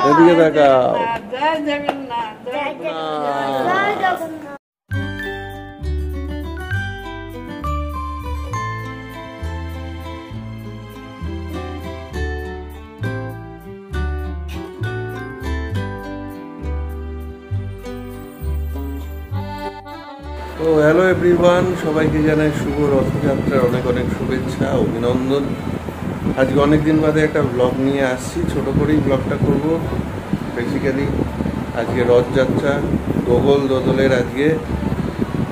এদিকে দেখাও। জয় জগন্নাথ, জয় জগন্নাথ। তো হ্যালো এভরিওয়ান, সবাইকে জানাই শুভ রথযাত্রার অনেক অনেক শুভেচ্ছা, অভিনন্দন। আজকে অনেকদিন বাদে একটা ব্লগ নিয়ে আসছি, ছোট করেই ব্লগটা করব। বেসিক্যালি আজকে রথযাত্রা, গোগল দোদলের আজকে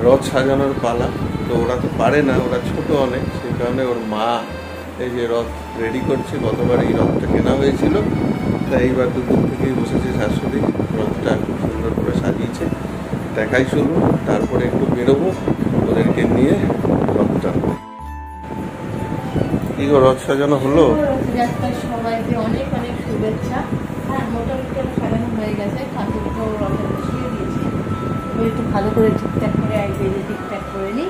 রথ সাজানোর পালা। তো ওরা তো পারে না, ওরা ছোট অনেক, সেই কারণে ওর মা এই যে রথ রেডি করছে। গতবার এই রথটা কেনা হয়েছিল, তাই এইবার দুপুর থেকেই বসেছে শাশুড়ি, রথটা খুব সুন্দর করে সাজিয়েছে। দেখাই শুরু, তারপরে একটু বেরোবো ওদেরকে নিয়ে রথটা। কি গো, রথ সাজানো হলো? রথযাত্রার সবাইকে অনেক অনেক শুভেচ্ছা। হ্যাঁ, মোটামুটি সাজানো হয়ে গেছে, ঠাকুরকে রথে বসিয়ে দিয়েছি। একটু ভালো করে ঠিকঠাক করে বেরিয়ে ঠিকঠাক করে নিই,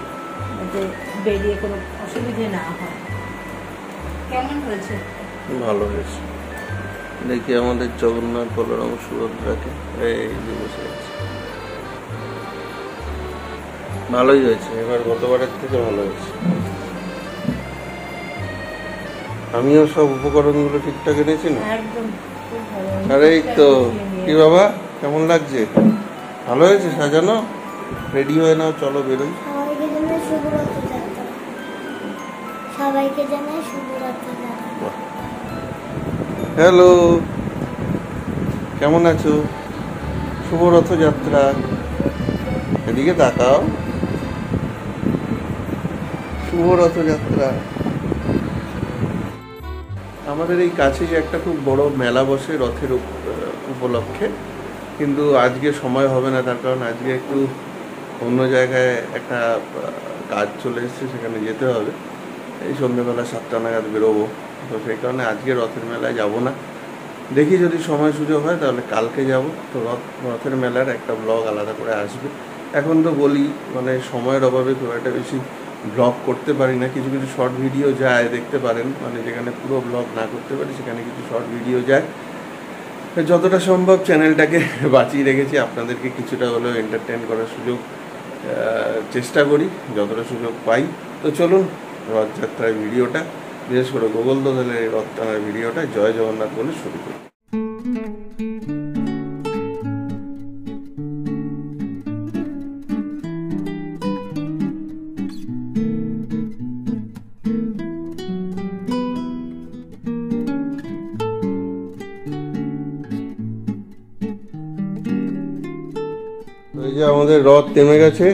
যাতে বেরিয়ে কোনো অসুবিধে না হয়। কেমন হয়েছে? ভালো হয়েছে। দেখি আমাদের জগন্নাথ বলরাম সুভদ্রাকে এই যে বসে আছে, ভালোই হয়েছে এবার, গতবারের থেকে ভালো হয়েছে। আমিও সব উপকরণগুলো ঠিকঠাক এনেছি না? একদম খুব ভালো। আরে এই তো, কি বাবা কেমন লাগছে? ভালো হয়েছে সাজানো? রেডি হয়ে নাও, চলো বেরোই। সবাইকে জানাই শুভ রথযাত্রা। হ্যালো, কেমন আছো? শুভ রথযাত্রা। এদিকে তাকাও, শুভ রথযাত্রা। আমাদের এই কাছেই একটা খুব বড় মেলা বসে রথের উপলক্ষে, কিন্তু আজকে সময় হবে না, তার কারণ আজকে একটু অন্য জায়গায় একটা কাজ চলে এসেছে, সেখানে যেতে হবে। এই সন্ধ্যেবেলা 7টা নাগাদ বেরোবো, তো সেই কারণে আজকে রথের মেলায় যাব না। দেখি যদি সময় সুযোগ হয় তাহলে কালকে যাব। তো রথের মেলার একটা ব্লগ আলাদা করে আসবে। এখন তো বলি, মানে সময়ের অভাবে খুব একটা বেশি ব্লগ করতে পারি না। কিছু কিছু শর্ট ভিডিও যায়, দেখতে পারেন, মানে যেখানে পুরো ব্লগ না করতে পারি সেখানে কিছু শর্ট ভিডিও যায়। যতটা সম্ভব চ্যানেলটাকে বাঁচিয়ে রেখেছি, আপনাদেরকে কিছুটা হলেও এন্টারটেন করার সুযোগ চেষ্টা করি যতটা সুযোগ পাই। তো চলুন রথযাত্রার ভিডিওটা, বিশেষ করে গোগল দোদলের রথ টানার ভিডিওটা জয় জগন্নাথ বলে শুরু করি। এই যে আমাদের রথ থেমে গেছে,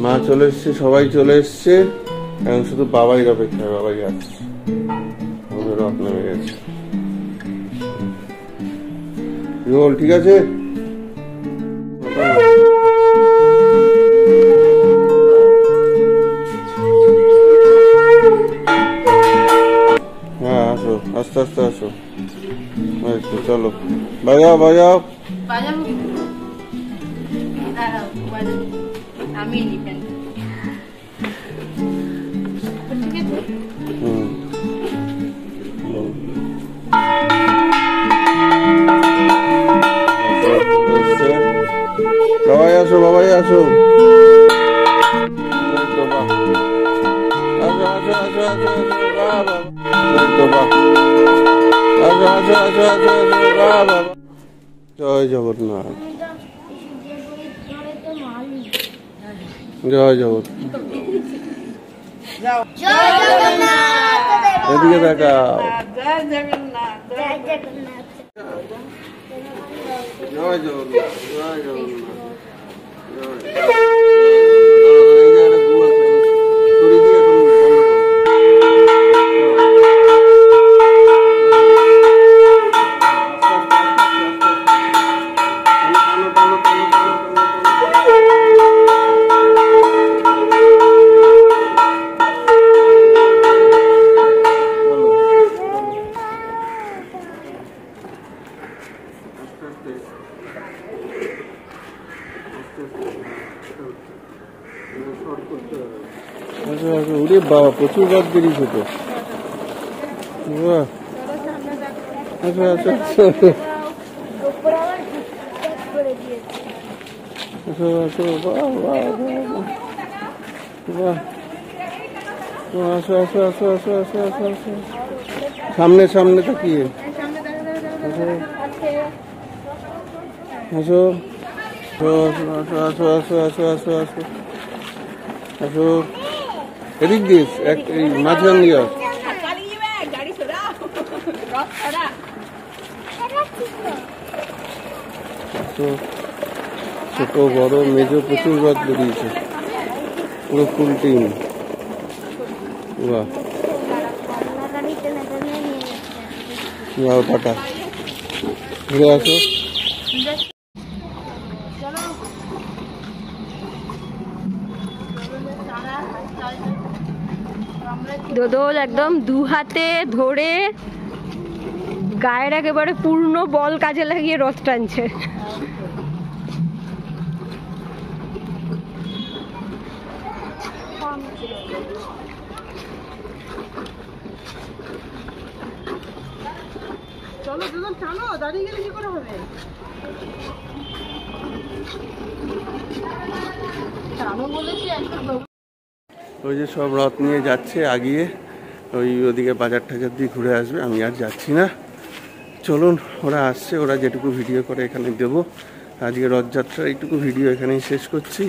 মা চলে এসছে, সবাই চলে এসছে, এখন শুধু বাবাই অপেক্ষা, বাবাই আসছে। আমাদের রথ নেমে গেছে। বল, ঠিক আছে? হ্যাঁ আসো, আস্তে আস্তে আসো। চলো বাজাও বাজাও। আমি নিবেন বাবাই আসো, বাবাই আসো। জয় জগন্নাথ, জয় জগন্নাথ। এদিকে দেখাও। জয় জগন্নাথ, জয় জগন্নাথ। জয় জগন্নাথ, জয় জগন্নাথ। ওরে বাবা, প্রচুর গাছ বেরিয়েছে তো। আচ্ছা আচ্ছা আচ্ছা, দিয়েছে। আসো আসো, বাহ বাহ বাহ বাহ, আসো আসো আসো আসো আসো আসো আসো, সামনে সামনে তাকিয়ে আসো আসো আসো আসো আসো আসো আসো আসো, এদিক দিস এক এই মাঝখান দিয়ে আস। তো ছোট বড় মেজো প্রচুর রথ বেরিয়েছে, পুরো ফুল টিম। বাহ বাহ, টাটা, ঘুরে আসো। দোদল একদম দু হাতে ধরে গায়ের একেবারে পূর্ণ বল কাজে লাগিয়ে রথ টানছে। চলো দুজন টানো, দাঁড়িয়ে গেলে কি করে হবে? টানো বলেছি একদম। ওই যে সব রথ নিয়ে যাচ্ছে আগিয়ে, ওই ওদিকে বাজার টাজার দিয়ে ঘুরে আসবে, আমি আর যাচ্ছি না। চলুন, ওরা আসছে, ওরা যেটুকু ভিডিও করে এখানে দেবো। আজকে রথযাত্রার এইটুকু ভিডিও এখানেই শেষ করছি।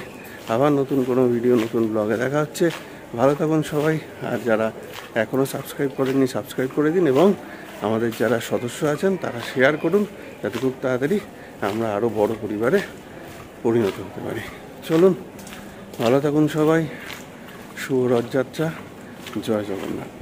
আবার নতুন কোনো ভিডিও নতুন ব্লগে দেখা হচ্ছে। ভালো থাকুন সবাই, আর যারা এখনও সাবস্ক্রাইব করেননি সাবস্ক্রাইব করে দিন, এবং আমাদের যারা সদস্য আছেন তারা শেয়ার করুন, যাতে খুব তাড়াতাড়ি আমরা আরও বড় পরিবারে পরিণত হতে পারি। চলুন, ভালো থাকুন সবাই, শুভ রথযাত্রা, জয় জগন্নাথ।